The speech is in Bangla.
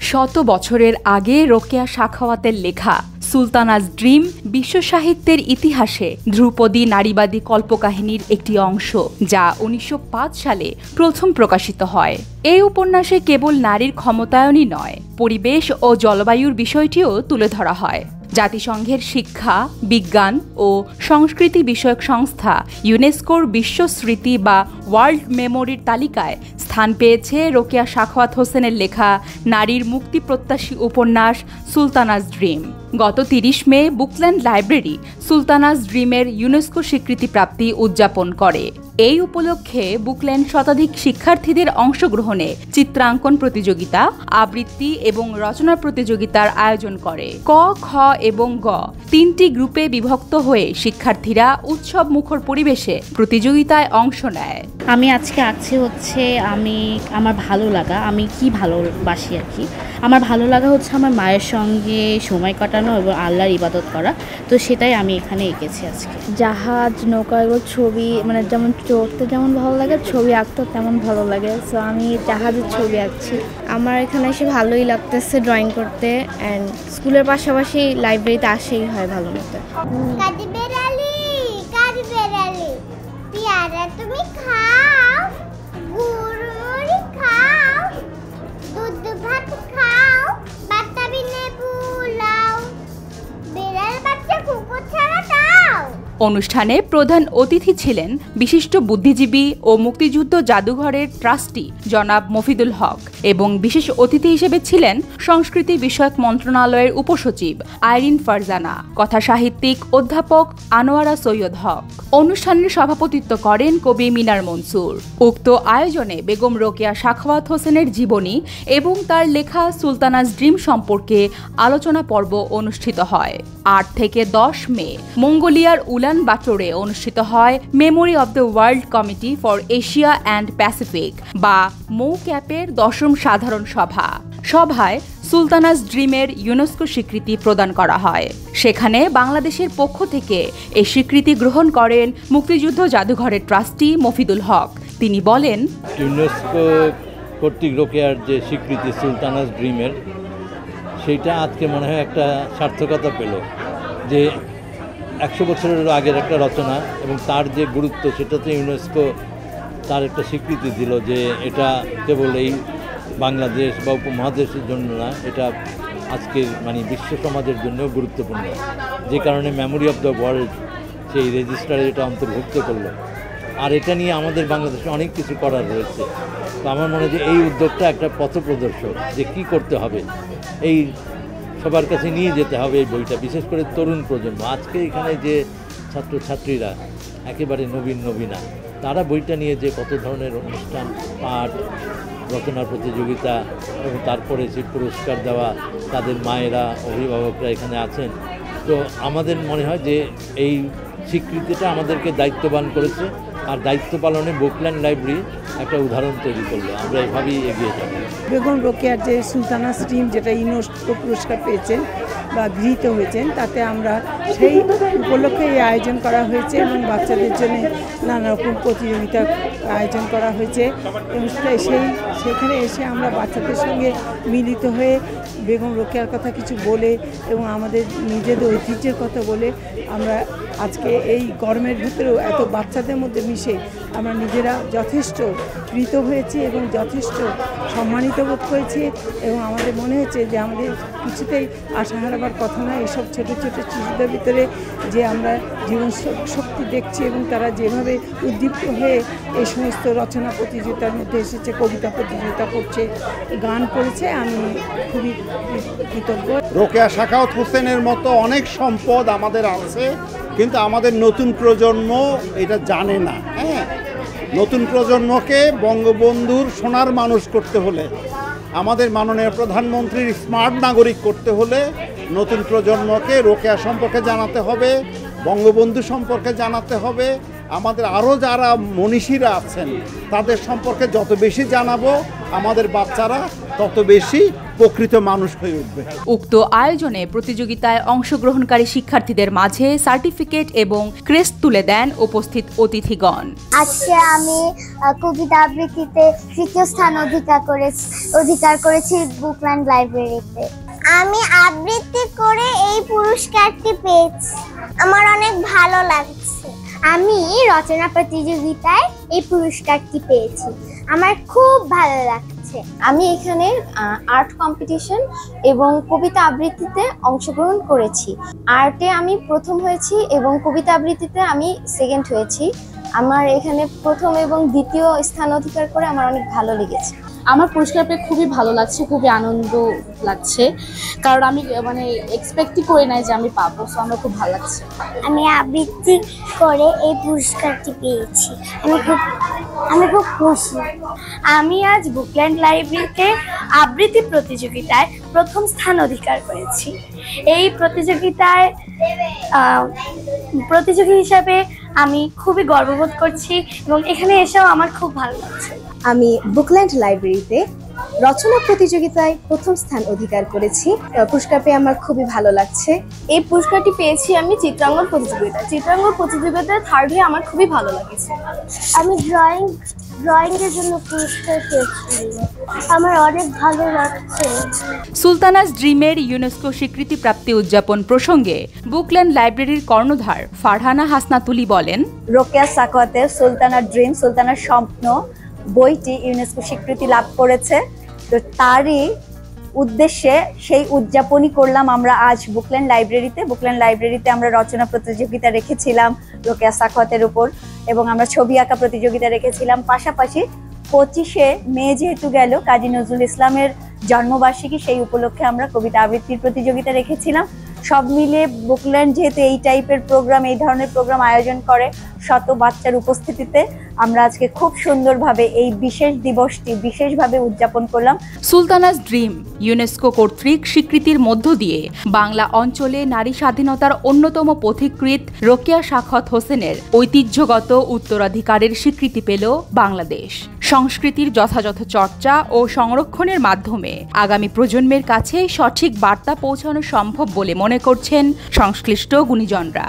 শত বছরের আগে রোকেয়া সাখাওয়াতের লেখা সুলতানাজ ড্রিম বিশ্ব সাহিত্যের ইতিহাসে ধ্রুপদী নারীবাদী কল্পকাহিনীর একটি অংশ, যা ১৯০৫ সালে প্রথম প্রকাশিত হয়। এই উপন্যাসে কেবল নারীর ক্ষমতায়নই নয়, পরিবেশ ও জলবায়ুর বিষয়টিও তুলে ধরা হয়। জাতিসংঘের শিক্ষা, বিজ্ঞান ও সংস্কৃতি বিষয়ক সংস্থা ইউনেস্কোর বিশ্ব স্মৃতি বা ওয়ার্ল্ড মেমোরির তালিকায় স্থান পেয়েছে রোকেয়া সাখাওয়াত হোসেনের লেখা নারীর মুক্তিপ্রত্যাশী উপন্যাস সুলতানাজ ড্রিম। গত ৩০ মে বুকল্যান্ড লাইব্রেরি সুলতানাজ ড্রিমের ইউনেস্কো স্বীকৃতিপ্রাপ্তি উদযাপন করে। এই উপলক্ষে বুকল্যান্ড শতাধিক শিক্ষার্থীদের অংশগ্রহণে চিত্রাঙ্কন প্রতিযোগিতা, আবৃত্তি এবং রচনা প্রতিযোগিতার আয়োজন করে। ক, খ এবং গ তিনটি গ্রুপে বিভক্ত হয়ে শিক্ষার্থীরা উৎসব মুখর পরিবেশে প্রতিযোগিতায় অংশ নেয়। আমি আজকে আঁকছি হচ্ছে আমার ভালো লাগা, আমি কি ভালোবাসি আর কি। আমার ভালো লাগা হচ্ছে আমার মায়ের সঙ্গে সময় কাটানো এবং আল্লাহর ইবাদত করা, তো সেটাই আমি এখানে এঁকেছি আজকে। জাহাজ, নৌকা, এগুলো ছবি মানে যেমন চড়তে যেমন ভালো লাগে, ছবি আঁকতে তেমন ভালো লাগে। সো আমি জাহাজের ছবি আঁকছি। আমার এখানে এসে ভালোই লাগতেছে ড্রয়িং করতে, অ্যান্ড স্কুলের পাশাপাশি লাইব্রেরিতে আসেই হয় ভালো মতো। তুমি খাও, গুড় খাও, দুধ ভাত খাও, বাতাবি লেবু লাও, বিড়াল বাচ্চা কুকুর ছাড়া দাও। অনুষ্ঠানে প্রধান অতিথি ছিলেন বিশিষ্ট বুদ্ধিজীবী ও মুক্তিযুদ্ধ জাদুঘরের ট্রাস্টি জনাব মফিদুল হক এবং বিশেষ অতিথি হিসেবে ছিলেন সংস্কৃতি বিষয়ক মন্ত্রণালয়ের উপসচিব আইরিন ফারজানা, কথাসাহিত্যিক অধ্যাপক আনোয়ারা সৈয়দ হক। অনুষ্ঠানের সভাপতিত্ব করেন কবি মিনার মনসুর। উক্ত আয়োজনে বেগম রোকেয়া সাখাওয়াত হোসেনের জীবনী এবং তার লেখা সুলতানাজ ড্রিম সম্পর্কে আলোচনা পর্ব অনুষ্ঠিত হয়। ৮ থেকে ১০ মে মঙ্গোলিয়ার উলান বাটোরে অনুষ্ঠিত হয় memory of the world committee for Asia and Pacific বা মৌক্যাপের ১০ম সাধারণ সভায় সুলতানাজ ড্রিমের ইউনেস্কো স্বীকৃতি প্রদান করা হয়। সেখানে বাংলাদেশের পক্ষ থেকে এই স্বীকৃতি গ্রহণ করেন মুক্তিযুদ্ধ জাদুঘরের ট্রাস্টি মফিদুল হক। তিনি বলেন, ইউনেস্কো কর্তৃক রোকেয়ার যে স্বীকৃতি সুলতানাজ ড্রিমের, সেইটা আজকে মনে হয় একটা সার্থকতা পেল যে ১০০ বছরের আগের একটা রচনা এবং তার যে গুরুত্ব, সেটাতে ইউনেস্কো তার একটা স্বীকৃতি দিল যে এটা কেবল এই বাংলাদেশ বা উপমহাদেশের জন্য না, এটা আজকের বিশ্ব সমাজের জন্যও গুরুত্বপূর্ণ, যে কারণে মেমোরি অফ দ্য ওয়ার্ল্ড সেই রেজিস্টারে এটা অন্তর্ভুক্ত করলো। আর এটা নিয়ে আমাদের বাংলাদেশে অনেক কিছু করার রয়েছে। তো আমার মনে হয় যে এই উদ্যোগটা একটা পথপ্রদর্শক, যে কি করতে হবে, এই সবার কাছে নিয়ে যেতে হবে এই বইটা, বিশেষ করে তরুণ প্রজন্ম। আজকে এখানে যে ছাত্রছাত্রীরা একেবারে নবীনা, তারা বইটা নিয়ে যে কত ধরনের অনুষ্ঠান, পাঠ, রচনার প্রতিযোগিতা এবং তারপরে যে পুরস্কার দেওয়া, তাদের মায়েরা, অভিভাবকরা এখানে আছেন। তো আমাদের মনে হয় যে এই স্বীকৃতিটা আমাদেরকে দায়িত্ববান করেছে, আর দায়িত্ব পালনে বুকল্যান্ড লাইব্রেরি একটা উদাহরণ তৈরি করলো। আমরা এভাবেই এগিয়ে যাব। বেগম রোকেয়ার যে সুলতানাজ ড্রিম, যেটা ইউনেস্কো পুরস্কার পেয়েছেন বা গৃহীত হয়েছেন, তাতে আমরা সেই উপলক্ষে এই আয়োজন করা হয়েছে এবং বাচ্চাদের জন্য নানা রকম প্রতিযোগিতার আয়োজন করা হয়েছে। এবং সেখানে এসে আমরা বাচ্চাদের সঙ্গে মিলিত হয়ে বেগম রোকেয়ার কথা কিছু বলে এবং আমাদের নিজেদের ঐতিহ্যের কথা বলে আমরা আজকে এই গরমের ভিতরেও এত বাচ্চাদের মধ্যে মিশে আমরা নিজেরা যথেষ্ট কৃত হয়েছি এবং যথেষ্ট সম্মানিত বোধ করেছি। এবং আমাদের মনে হচ্ছে যে আমাদের কিছুতেই আশা হারাবার কথা নয়। এসব ছোটো ছোটো শিশুদের ভিতরে যে আমরা জীবন শক্তি দেখছি এবং তারা যেভাবে উদ্দীপ্ত হয়ে এই সমস্ত রচনা প্রতিযোগিতার মধ্যে এসেছে, কবিতা প্রতিযোগিতা করছে, গান করেছে, আমি খুবই কৃতজ্ঞ। রোকেয়া সাখাওয়াত হোসেনের মতো অনেক সম্পদ আমাদের আছে, কিন্তু আমাদের নতুন প্রজন্ম এটা জানে না। নতুন প্রজন্মকে বঙ্গবন্ধুর সোনার মানুষ করতে হলে, আমাদের মাননীয় প্রধানমন্ত্রীর স্মার্ট নাগরিক করতে হলে নতুন প্রজন্মকে রোকেয়া সম্পর্কে জানাতে হবে, বঙ্গবন্ধু সম্পর্কে জানাতে হবে। আমাদের আরও যারা মনীষীরা আছেন তাদের সম্পর্কে যত বেশি জানাবো, আমাদের বাচ্চারা তত বেশি প্রকৃত মানুষ হয়ে উঠবে। উক্ত আয়োজনে প্রতিযোগিতায় অংশগ্রহণকারী শিক্ষার্থীদের মাঝে সার্টিফিকেট এবং ক্রেস্ট তুলে দেন উপস্থিত অতিথিগণ। আজকে আমি কবিতা আবৃত্তিতে তৃতীয় স্থান অধিকার করেছি বুকল্যান্ড লাইব্রেরিতে। আমি আবৃত্তি করে এই পুরস্কারটি পেয়েছি, আমার অনেক ভালো লাগছে। আমি রচনা প্রতিযোগিতায় এই পুরস্কারটি পেয়েছি, আমার খুব ভালো লাগছে। আমি এখানে আর্ট কম্পিটিশন এবং কবিতা আবৃত্তিতে অংশগ্রহণ করেছি। আর্টে আমি প্রথম হয়েছি এবং কবিতা আবৃত্তিতে আমি সেকেন্ড হয়েছি। আমার এখানে প্রথম এবং দ্বিতীয় স্থান অধিকার করে আমার অনেক ভালো লেগেছে। আমার পুরস্কার পেয়ে খুবই ভালো লাগছে, খুবই আনন্দ লাগছে, কারণ আমি এক্সপেক্টই করি নাই যে আমি পাবো। সো আমার খুব ভালো লাগছে। আমি আবৃত্তি করে এই পুরস্কারটি পেয়েছি, আমি খুব খুশি। আমি আজ বুকল্যান্ড লাইব্রেরিতে আবৃত্তি প্রতিযোগিতায় প্রথম স্থান অধিকার করেছি। এই প্রতিযোগিতায় প্রতিযোগী হিসাবে আমি খুবই গর্ববোধ করছি এবং এখানে এসেও আমার খুব ভালো লাগছে। আমি বুকল্যান্ড লাইব্রেরিতে রচনা প্রতিযোগিতায় প্রথম স্থান অধিকার করেছি। পুরস্কার পেয়ে আমার খুবই ভালো লাগছে। এই পুরস্কারটি পেয়েছি আমি চিত্রাঙ্কন প্রতিযোগিতায় থার্ড হয়ে আমার খুবই ভালো লেগেছে। আমি ড্রয়িংয়ের জন্য পুরস্কার পেয়েছি, আমার অনেক ভালো লাগছে। সুলতানাস ড্রিমের ইউনেস্কো স্বীকৃতিপ্রাপ্তি উদযাপন প্রসঙ্গে বুকল্যান্ড লাইব্রেরির কর্ণধার ফারহানা হাসনাতুলি বলেন, রোকেয়া সাখাওয়াতের সুলতানার ড্রিম, সুলতানার স্বপ্ন বইটি ইউনেস্কো স্বীকৃতি লাভ করেছে। তো তারই উদ্দেশ্যে সেই উদযাপনই করলাম আমরা আজ বুকল্যান্ড লাইব্রেরিতে আমরা রচনা প্রতিযোগিতা রেখেছিলাম রোকেয়া সাখাওয়াতের উপর, এবং আমরা ছবি আঁকা প্রতিযোগিতা রেখেছিলাম। পাশাপাশি 25শে মে যেহেতু গেল কাজী নজরুল ইসলামের জন্মবার্ষিকী, সেই উপলক্ষে আমরা কবিতা আবৃত্তির প্রতিযোগিতা রেখেছিলাম। সব মিলিয়ে বুকল্যান্ড যেহেতু এই টাইপের প্রোগ্রাম, এই ধরনের প্রোগ্রাম আয়োজন করে শত বাচ্চার উপস্থিতিতে, আমরা আজকে খুব সুন্দরভাবে এই বিশেষ দিবসটি বিশেষভাবে উদযাপন করলাম। সুলতানাস ড্রিম ইউনেস্কো কর্তৃক স্বীকৃতির মধ্য দিয়ে বাংলা অঞ্চলে নারী স্বাধীনতার অন্যতম পথিকৃৎ রোকেয়া সাখাওয়াত হোসেনের ঐতিহ্যগত উত্তরাধিকারের স্বীকৃতি পেল বাংলাদেশ। সংস্কৃতির যথাযথ চর্চা ও সংরক্ষণের মাধ্যমে আগামী প্রজন্মের কাছে সঠিক বার্তা পৌঁছানো সম্ভব বলে মনে করছেন সংশ্লিষ্ট গুণীজনরা।